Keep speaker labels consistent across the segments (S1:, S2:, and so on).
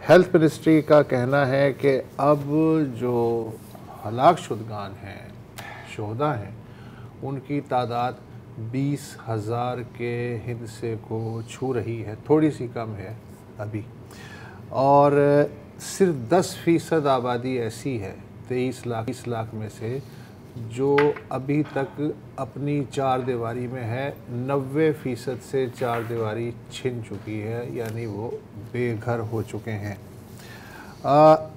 S1: Health ministry کا کہنا ہے کہ اب جو ہلاک شدگان ہیں، شہداء ہیں، ان کی تعداد 20,000 کے ہندسے کو چھو رہی ہے، تھوڑی سی کم ہے ابھی، اور صرف 10% آبادی ایسی ہے 23 لاکھ میں سے جو ابھی تک اپنی چار دیواری میں ہے۔ 90% سے چار دیواری چھن چکی ہے، یعنی وہ بے گھر ہو چکے ہیں۔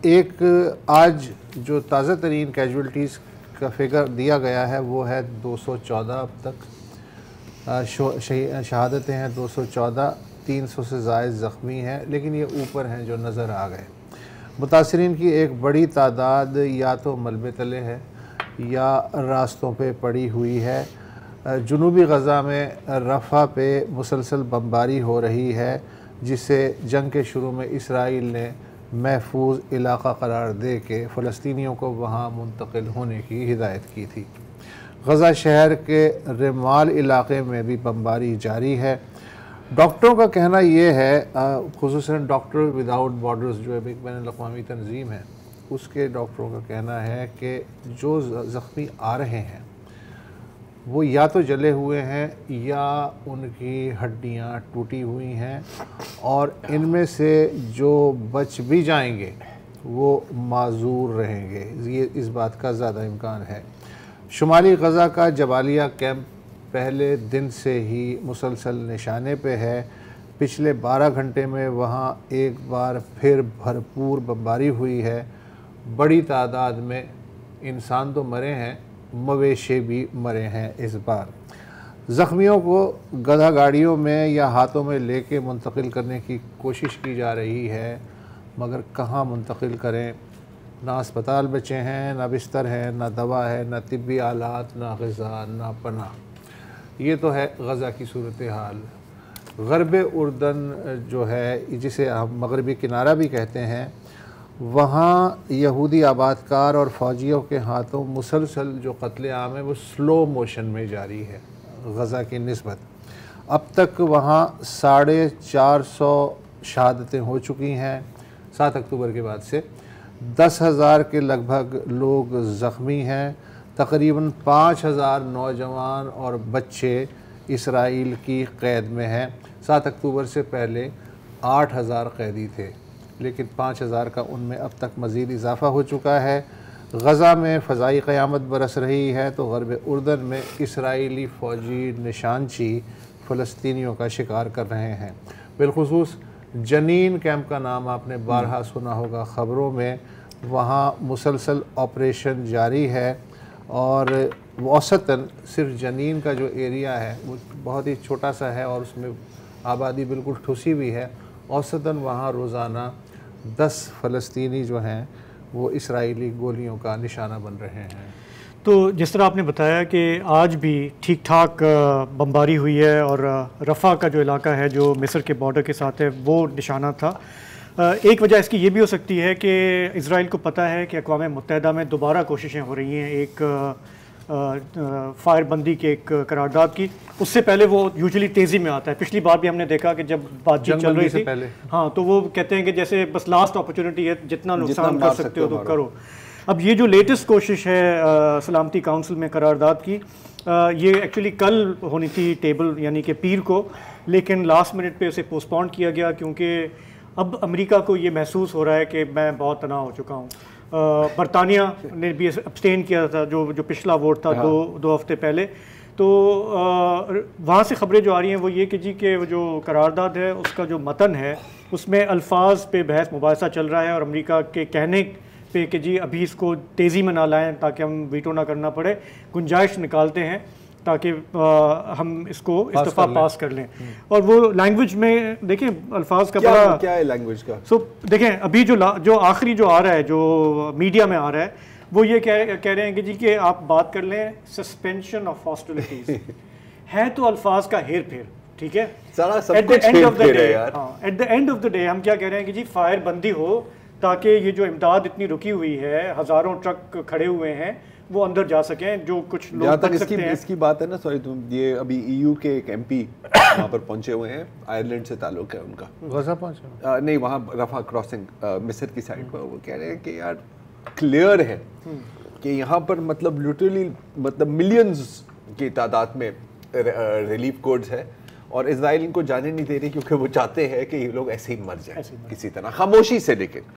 S1: ایک آج جو تازہ ترین کیجولٹیز کا فگر دیا گیا ہے وہ ہے 214 اب تک شہادتیں ہیں، 214، 300 سے زائد زخمی ہیں، لیکن یہ اوپر ہیں جو نظر آ گئے۔ متاثرین کی ایک بڑی تعداد یا تو ملبے تلے ہے یا راستوں پہ پڑی ہوئی ہے۔ جنوبی غزہ میں رفح پہ مسلسل بمباری ہو رہی ہے، جسے جنگ کے شروع میں اسرائیل نے محفوظ علاقہ قرار دے کے فلسطینیوں کو وہاں منتقل ہونے کی ہدایت کی تھی۔ غزہ شہر کے رمال علاقے میں بھی بمباری جاری ہے۔ ڈاکٹروں کا کہنا یہ ہے، خصوصاً ڈاکٹر وداؤٹ بارڈرز جو ایک بین الاقوامی تنظیم ہے، اس کے ڈاکٹروں کا کہنا ہے کہ جو زخمی آ رہے ہیں وہ یا تو جلے ہوئے ہیں یا ان کی ہڈیاں ٹوٹی ہوئی ہیں، اور ان میں سے جو بچ بھی جائیں گے وہ معذور رہیں گے، یہ اس بات کا زیادہ امکان ہے۔ شمالی غزہ کا جبالیہ کیمپ پہلے دن سے ہی مسلسل نشانے پہ ہے۔ پچھلے 12 گھنٹے میں وہاں ایک بار پھر بھرپور بمباری ہوئی ہے۔ بڑی تعداد میں انسان تو مرے ہیں، مویشی بھی مرے ہیں اس بار۔ زخمیوں کو گدھا گاڑیوں میں یا ہاتھوں میں لے کے منتقل کرنے کی کوشش کی جا رہی ہے، مگر کہاں منتقل کریں؟ نہ اسپتال بچے ہیں، نہ بستر ہے، نہ دوا ہے، نہ طبی آلات، نہ غذا، نہ پناہ۔ یہ تو ہے غزہ کی صورتحال۔ غرب اردن جو ہے، جسے ہم مغربی کنارہ بھی کہتے ہیں، وہاں یہودی آباد کار اور فوجیوں کے ہاتھوں مسلسل جو قتل عام ہے وہ سلو موشن میں جاری ہے غزہ کی نسبت۔ اب تک وہاں 450 شہادتیں ہو چکی ہیں 7 اکتوبر کے بعد سے۔ 10,000 کے لگ بھگ لوگ زخمی ہیں۔ تقریباً 5,000 نوجوان اور بچے اسرائیل کی قید میں ہیں۔ 7 اکتوبر سے پہلے 8,000 قیدی تھے، لیکن 5,000 کا ان میں اب تک مزید اضافہ ہو چکا ہے۔ غزہ میں فضائی قیامت برس رہی ہے تو غرب اردن میں اسرائیلی فوجی نشانچی فلسطینیوں کا شکار کر رہے ہیں۔ بالخصوص جنین کیمپ کا نام آپ نے بارہا سنا ہوگا خبروں میں۔ وہاں مسلسل آپریشن جاری ہے، اور اوسطاً صرف جنین کا جو ایریا ہے وہ بہت ہی چھوٹا سا ہے اور اس میں آبادی بالکل ٹھسی ہوئی ہے۔ اوسطاً وہاں روزانہ 10 فلسطینی جو ہیں وہ اسرائیلی گولیوں کا نشانہ بن رہے ہیں۔
S2: تو جس طرح آپ نے بتایا کہ آج بھی ٹھیک ٹھاک بمباری ہوئی ہے، اور رفح کا جو علاقہ ہے جو مصر کے بارڈر کے ساتھ ہے وہ نشانہ تھا۔ ایک وجہ اس کی یہ بھی ہو سکتی ہے کہ اسرائیل کو پتہ ہے کہ اقوام متحدہ میں دوبارہ کوششیں ہو رہی ہیں ایک فائر بندی کے ایک قرارداد کی۔ اس سے پہلے وہ یوزلی تیزی میں آتا ہے۔ پچھلی بار بھی ہم نے دیکھا کہ جب بات چیت چل رہی تھی، ہاں، تو وہ کہتے ہیں کہ جیسے بس لاسٹ اپرچونٹی ہے، جتنا نقصان کر سکتے ہو تو کرو۔ اب یہ جو لیٹسٹ کوشش ہے سلامتی کونسل میں قرارداد کی، یہ ایکچولی کل ہونی تھی ٹیبل، یعنی کہ پیر کو، لیکن لاسٹ منٹ پہ اسے پوسٹ پون کیا گیا کیونکہ اب امریکہ کو یہ محسوس ہو رہا ہے کہ میں بہت تناؤ ہو چکا ہوں۔ برطانیہ نے بھی ابسٹین کیا تھا جو پچھلا ووٹ تھا 2 ہفتے پہلے۔ تو وہاں سے خبریں جو آ رہی ہیں وہ یہ کہ جی کہ جو قرارداد ہے اس کا جو متن ہے اس میں الفاظ پہ بحث مباحثہ چل رہا ہے، اور امریکہ کے کہنے پہ کہ جی ابھی اس کو تیزی میں نہ لائیں تاکہ ہم ویٹو نہ کرنا پڑے، گنجائش نکالتے ہیں تاکہ ہم اس کو استعفیٰ پاس کر لیں۔ اور وہ لینگویج میں دیکھیں الفاظ کا بڑا
S3: کیا ہے لینگویج کا،
S2: دیکھیں ابھی جو آخری جو آ رہا ہے جو میڈیا میں آ رہا ہے وہ یہ کہہ رہے ہیں کہ جی کہ آپ بات کر لیں سسپینشن آف ہاسٹیلٹیز، ہے تو الفاظ کا ہیر پھیر، ٹھیک ہے، at the end of the day ہم کیا کہہ رہے ہیں کہ جی فائر بندی ہو تاکہ یہ جو امداد اتنی رکی ہوئی ہے، ہزاروں ٹرک کھڑے ہوئے ہیں، وہ اندر جا سکیں، جو کچھ لوگ
S3: جہاں تک اس کی بات ہے نا، سوری یہ ابھی ای یو کے ایک ایم پی وہاں پر پہنچے ہوئے ہیں, آئرلینڈ سے تعلق ہے ان کا.
S1: غزہ پہنچے
S3: نہیں, وہاں رفح کراسنگ مصر کی سائڈ پر. وہ کہہ رہے ہیں کہ یار کلیئر ہے کہ یہاں پر مطلب لٹرلی مطلب ملینز کی تعداد میں ریلیف کوڈز ہے, اور اسرائیل ان کو جانے نہیں دے رہی کیونکہ وہ چاہتے ہیں کہ یہ لوگ ایسے ہی مر جائیں کسی طرح خاموشی سے. لیکن